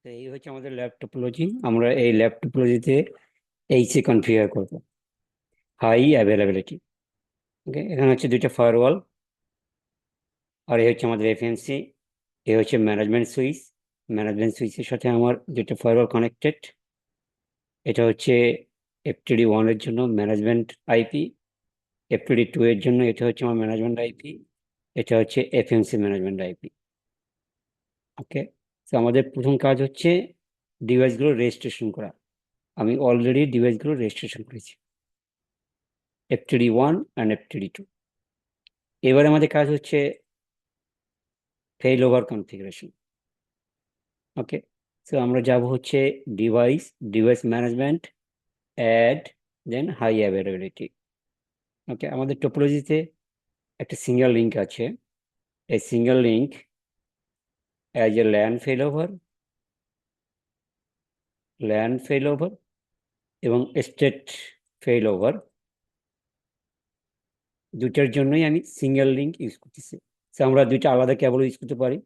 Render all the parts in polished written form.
তো এই হচ্ছে আমাদের ল্যাব টপোলজি। আমরা এই ল্যাব টপোলজিতে এইচএ কনফিগার করব, হাই অ্যাভেলেবিলিটি। ওকে, এখানে হচ্ছে দুইটা ফায়ারওয়াল, আর এই হচ্ছে আমাদের এফএনসি। এই হচ্ছে ম্যানেজমেন্ট সুইচ। ম্যানেজমেন্ট সুইচের সাথে আমার দুইটা ফায়ারওয়াল কানেক্টেড। এটা হচ্ছে FTD1 এর জন্য ম্যানেজমেন্ট আইপি, FTD2 এর জন্য এটা হচ্ছে আমার ম্যানেজমেন্ট আইপি, এটা হচ্ছে এফএনসি ম্যানেজমেন্ট আইপি। ওকে, তো আমাদের প্রথম কাজ হচ্ছে ডিভাইসগুলো রেজিস্ট্রেশন করা। আমি অলরেডি ডিভাইসগুলো রেজিস্ট্রেশন করেছি, FTD1 অ্যান্ড FTD2। এবার আমাদের কাজ হচ্ছে ফেল ওভার কনফিগারেশন। ওকে, তো আমরা যাব হচ্ছে ডিভাইস, ডিভাইস ম্যানেজমেন্ট, অ্যাড, দেন হাই অ্যাভেলেবিলিটি। ওকে, আমাদের টোপোলজিতে একটা সিঙ্গেল লিঙ্ক আছে। এই single link as a LAN fail over এবং স্টেট ফেল ওভার, দুটার জন্যই আমি সিঙ্গেল লিঙ্ক ইউজ করতেছি। তো আমরা দুইটা আলাদা কেবল ইউজ করতে পারি।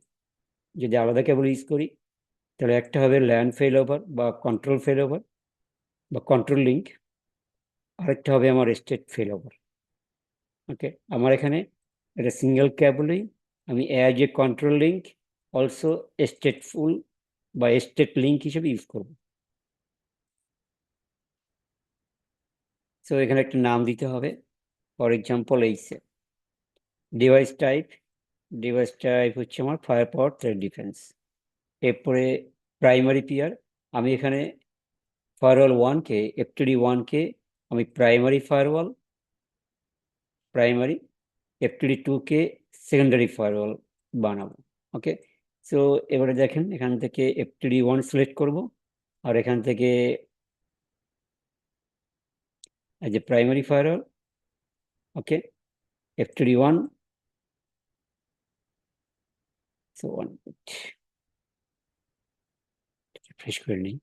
যদি আলাদা কেবল ইউজ করি তাহলে একটা হবে ল্যান ফেল ওভার বা কন্ট্রোল ফেল ওভার বা কন্ট্রোল লিঙ্ক, আরেকটা হবে আমার স্টেট ফেল ওভার। ওকে, আমার এখানে এটা সিঙ্গেল কেবলই আমি as a control link also stateful বা স্টেট লিঙ্ক হিসেবে ইউজ করব। সো এখানে একটা নাম দিতে হবে, for example এইচএ। Device type, device type হচ্ছে আমার ফায়ার পাওয়ার থ্রেড ডিফেন্স। এরপরে প্রাইমারি পিয়ার, আমি এখানে ফায়ারওয়াল ওয়ানকে, FTD1 কে আমি প্রাইমারি, FTD2 কে সেকেন্ডারি ফায়ারওয়াল বানাবো। ওকে, সো এবারে দেখেন এখান থেকে FTD1 সিলেক্ট করব, আর এখান থেকে এই যে primary firewall. Okay, FTD1, so one refresh করে নিই।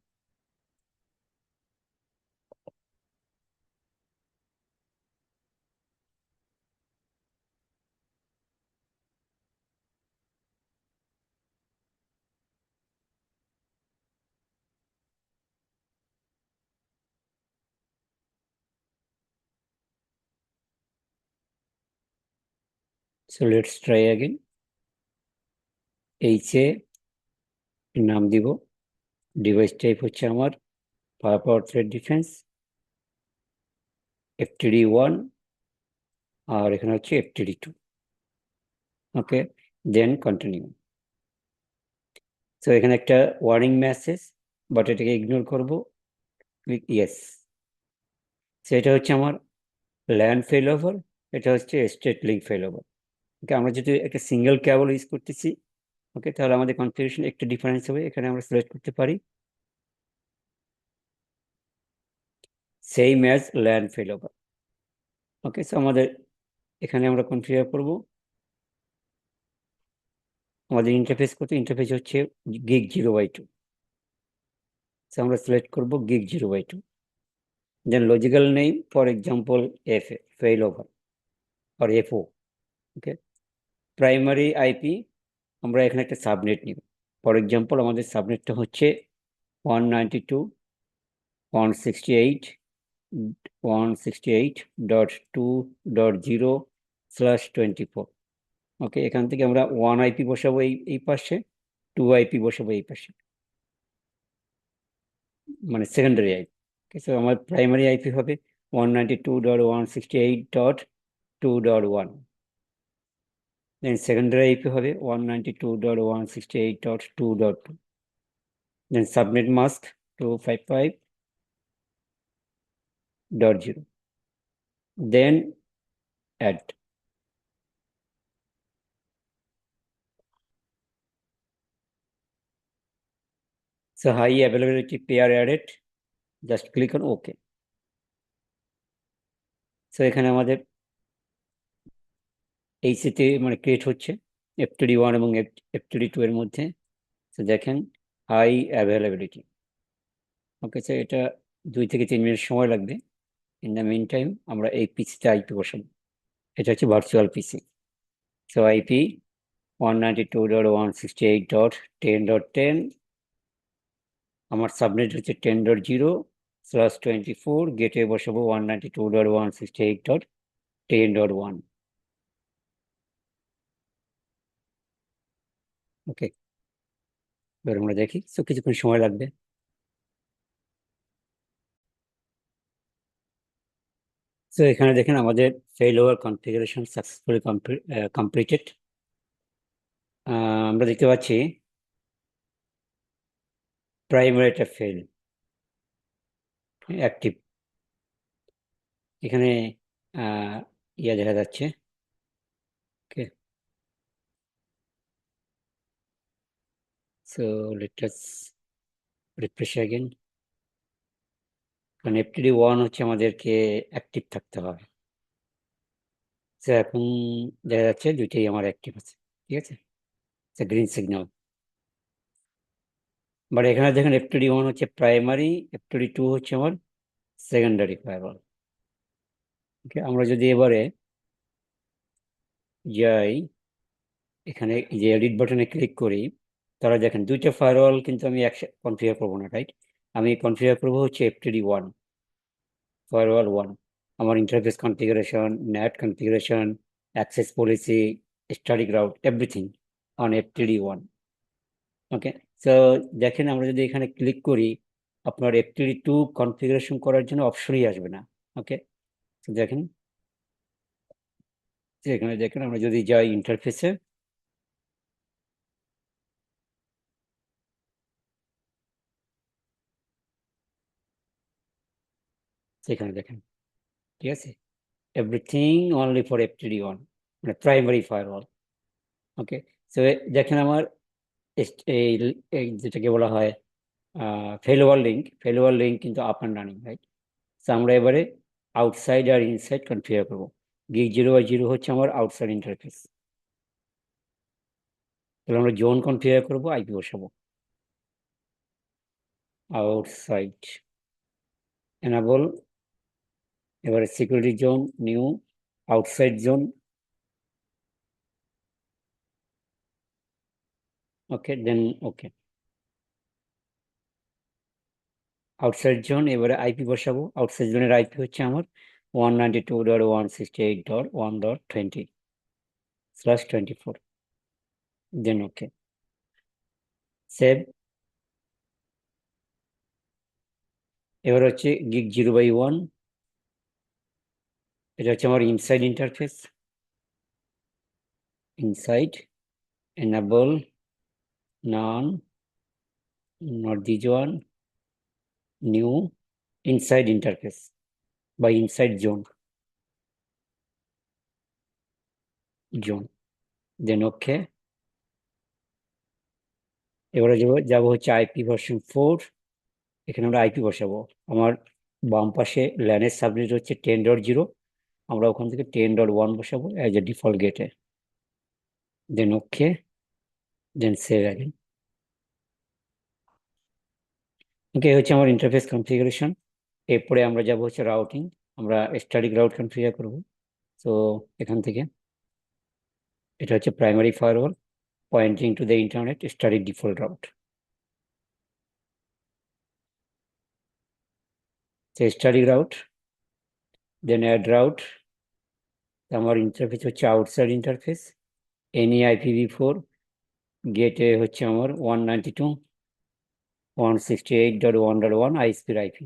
So let's try again. HA নাম দিব, ডিভাইস টাইপ হচ্ছে আমার Firepower Threat Defense, FTD1, আর এখানে হচ্ছে FTD2। Okay, then continue. তো এখানে একটা ওয়ার্নিং মেসেজ, বাট এটাকে ইগনোর করব, ক্লিক ইয়েস। সেটা হচ্ছে আমার ল্যান ফেল ওভার, এটা হচ্ছে state link failover. Okay, আমরা যদি একটা সিঙ্গেল কেবল ইউজ করতেছি, ওকে, তাহলে আমাদের কনফিগারেশন একটু ডিফারেন্স হবে। এখানে আমরা সিলেক্ট করতে পারি same as LAN failover. Okay, so আমাদের এখানে আমরা কনফিগার করব আমাদের ইন্টারফেস হচ্ছে gig 0x2। আমরা সিলেক্ট করব gig 0x2, then logical name, for example fail over আর FO। ওকে, প্রাইমারি আইপি, আমরা এখানে একটা সাবনেট নিব। ফর এক্সাম্পল আমাদের সাবনেটটা হচ্ছে 192.168.2.0/24। ওকে, এখান থেকে আমরা 1 IP বসাবো এই এই পাশে, 2 IP বসাবো এই পাশে, মানে সেকেন্ডারি আইপি। সো আমার প্রাইমারি আইপি হবে 192.168.2.1, দেন সেকেন্ডারি আইপি হবে 192.168.2.2, then subnet mask 255.0, then add. So high availability pair added, just click on okay. So এখানে আমাদের এইচসিতে মানে ক্রিয়েট হচ্ছে FTD1 এবং FTD2 এর মধ্যে। তো দেখেন হাই অ্যাভেলেবিলিটি। ওকে, স্যার এটা 2 থেকে 3 মিনিট সময় লাগবে। ইন দ্য মিন টাইম আমরা এই পিসিতে আইপি বসাবো। এটা হচ্ছে ভার্চুয়াল পিসি। সো আইপি 192.168.10.10, আমার সাবনেট হচ্ছে 10.0/24, গেটে বসাবো 192.168.10.1। ওকে, এবার আমরা দেখি, তো কিছুক্ষণ সময় লাগবে। তো এখানে দেখেন আমাদের fail over configuration successfully completed. আমরা দেখতে পাচ্ছি প্রাইমারিটা ফেল, অ্যাক্টিভ। এখানে আহ, ইয়া দেখা যাচ্ছে। Okay, so let us refresh again. কারণ FTD1 হচ্ছে আমাদেরকে অ্যাক্টিভ থাকতে হবে। তো এখন দেখা যাচ্ছে দুইটাই আমার অ্যাক্টিভ আছে, ঠিক আছে, গ্রিন সিগন্যাল। বাট এখানে দেখেন FTD1 হচ্ছে প্রাইমারি, FTD2 হচ্ছে আমার সেকেন্ডারি ফায়ারওয়াল। ওকে, আমরা যদি এবারে যাই, এখানে যে এডিট বাটনে ক্লিক করি, তারা দেখেন দুইটা ফায়ারওয়াল কিন্তু আমি একসাথে কনফিগার করবো না, রাইট? আমি কনফিগার করবো হচ্ছে FTD1, ফায়ারওয়াল 1। আমার interface configuration, net configuration, access policy, static route, everything on FTD1। ওকে, তো দেখেন আমরা যদি এখানে ক্লিক করি, আপনার FTD2 কনফিগারেশন করার জন্য অপশনই আসবে না। ওকে, তো দেখেন, তো এখানে দেখেন আমরা যদি যাই ইন্টারফেসে, সেখানে দেখেন, ঠিক আছে, এভরিথিং অনলি ফর FTD1, মানে প্রাইমারি ফায়ারওয়াল। ওকে, তো দেখেন আমার এই এই যেটাকে বলা হয় ফেলোয়ার লিঙ্ক কিন্তু আপ অ্যান্ড রানিং, রাইট? তো আমরা এবারে আউটসাইড আর ইনসাইড কনফিগার করবো। gig 0 by 0 হচ্ছে আমার আউটসাইড ইন্টারফেস। তাহলে আমরা জোন কনফিগার করবো, আইপি বসাবো আউটসাইড, এনাবল। এবারে security zone, new outside zone. Okay, then okay, outside zone. এবারে আইপি বসাবো। আউটসাইড জোনের আইপি হচ্ছে আমার 192.168.1.20/24। Then okay, save. এবার হচ্ছে gig 0 by 1, এটা হচ্ছে আমার inside interface. Inside, enable, none, not this one, new, inside interface by inside zone, then okay। এবারে যাবো হচ্ছে IP v4। এখানে আমরা আইপি বসাবো। আমার বাম পাশে ল্যানের সাবনেট হচ্ছে 10.0, আমরা ওখান থেকে 10.1 বসাবো অ্যাজ এ ডিফল্ট গেটে। দেন ওকে, দেন সেভ অ্যাগেন। ওকে, হচ্ছে আমার ইন্টারফেস কনফিগারেশন। এরপরে আমরা যাব হচ্ছে রাউটিং। আমরা স্ট্যাটিক রাউট কনফিগার করবো। তো এখান থেকে এটা হচ্ছে primary firewall pointing to the internet static default route। So static route, then add route। আমার ইন্টারফেস হচ্ছে আউটসাইড ইন্টারফেস, এনি IPv4, গেটে হচ্ছে আমার 192.168.1.1 ISP আইপি।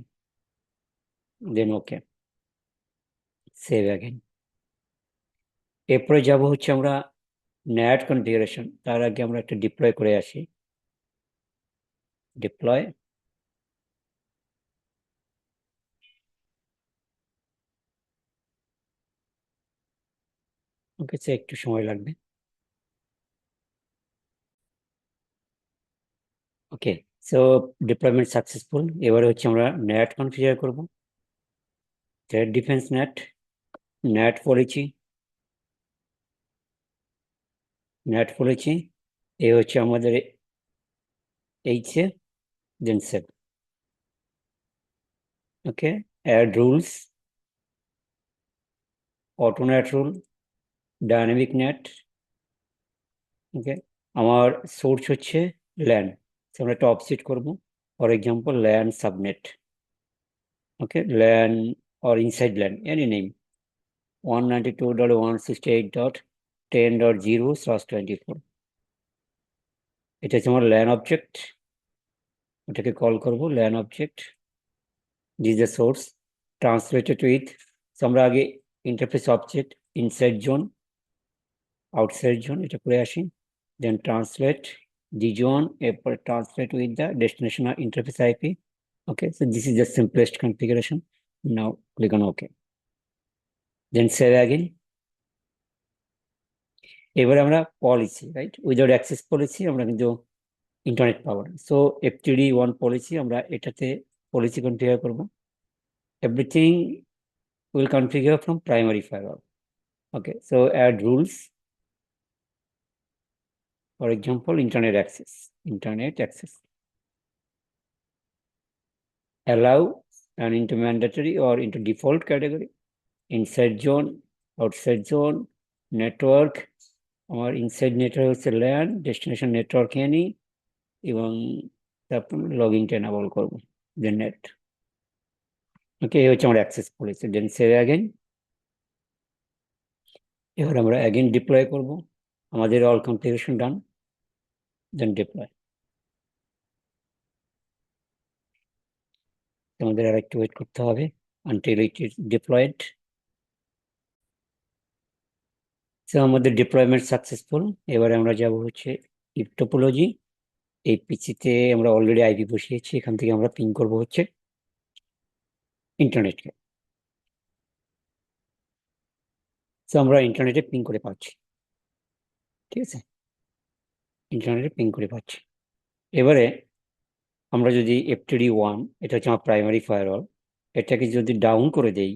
দেন ওকে, সেভ অ্যাগেন। এরপরে যাব হচ্ছে আমরা নেট কনফিগারেশন। তার আগে আমরা একটা ডিপ্লয় করে আসি। ডিপ্লয়, ওকে, সে একটু সময় লাগবে। Okay, so deployment successful. এবারে হচ্ছে আমরা নেট কনফিগার করব। Threat defense NAT, NAT policy, NAT policy, এই হচ্ছে আমাদের এইচে, then save. Okay, add rules, auto NAT rule, dynamic NAT. Okay, আমার সোর্স হচ্ছে ল্যান, আমরা একটা অফসেট করবো For example, LAN subnet. Okay, LAN or inside LAN, any name. 192.168.10.0/24. এটা হচ্ছে আমার LAN অবজেক্ট, ওটাকে কল করব LAN object. This is the source translated with, আমরা আগে interface object inside zone outside zone এটা করে আসি, দেন ট্রান্সলেট দি জোন, এরপরে translate with the destination interface IP. Okay, so this is the simplest configuration. Now click on OK. Then save again. এবারে আমরা policy, right, without access policy আমরা কিন্তু internet পাবো না। সো FTD1 পলিসি, আমরা এটাতে policy configure করব। Everything will configure from primary firewall. Okay, so add rules, for example internet access allow and into mandatory or into default category, inside zone, outside zone, network, আমার inside network হচ্ছে LAN, destination network any, এবং তারপর লগইনটা enable করবো, দেন net. ওকে, এই হচ্ছে আমার access policy. দেন save again. এবার আমরা অ্যাগেন ডিপ্লয় করব, আমাদের অল কনফিগারেশন ডান, দেন ডিপ্লয়। আমাদের আর একটু ওয়েট করতে হবে until it is diploid. So আমাদের ডিপ্লয়মেন্ট সাকসেসফুল। এবারে আমরা যাব হচ্ছে ইফ টোপোলজি। এই পিসিতে আমরা অলরেডি আইপি বসিয়েছি, এখান থেকে আমরা পিং করব হচ্ছে ইন্টারনেটকে। সো আমরা ইন্টারনেটে পিং করে পাচ্ছি, ঠিক আছে, ইন্টারনেটে পিং করে পাচ্ছি। এবারে আমরা যদি FTD1, এটা হচ্ছে আমার প্রাইমারি ফায়ারওয়াল, এটাকে যদি ডাউন করে দেই,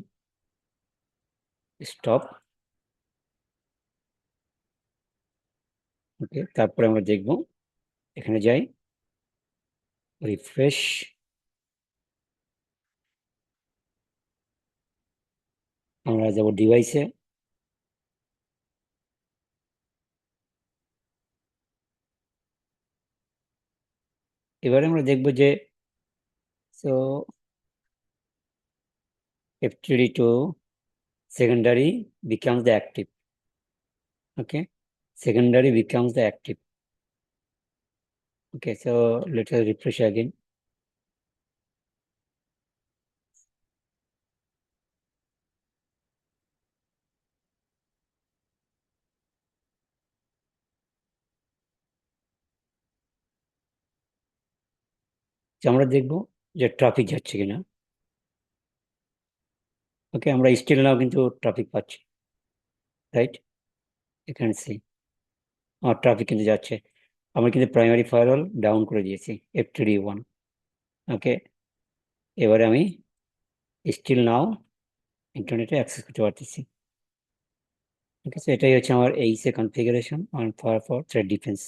স্টপ, ওকে, তারপরে আমরা দেখব, এখানে যাই, রিফ্রেশ, আমরা যাব ডিভাইসে, এবারে আমরা দেখব যে so FTD2 secondary becomes the active. Okay, secondary becomes the active. Okay, so let us refresh again. আমরা দেখব যে ট্রাফিক যাচ্ছে কিনা। ওকে, আমরা স্টিল নাও কিন্তু ট্রাফিক পাচ্ছি, রাইট, এখানে সি আমার ট্রাফিক কিন্তু যাচ্ছে। আমরা কিন্তু প্রাইমারি ফায়ারওয়াল ডাউন করে দিয়েছি FTD1। ওকে, এবারে আমি স্টিল নাও ইন্টারনেটে অ্যাক্সেস করতে পারতেছি। ঠিক আছে, এটাই হচ্ছে আমার HA configuration on Firefox threat defence.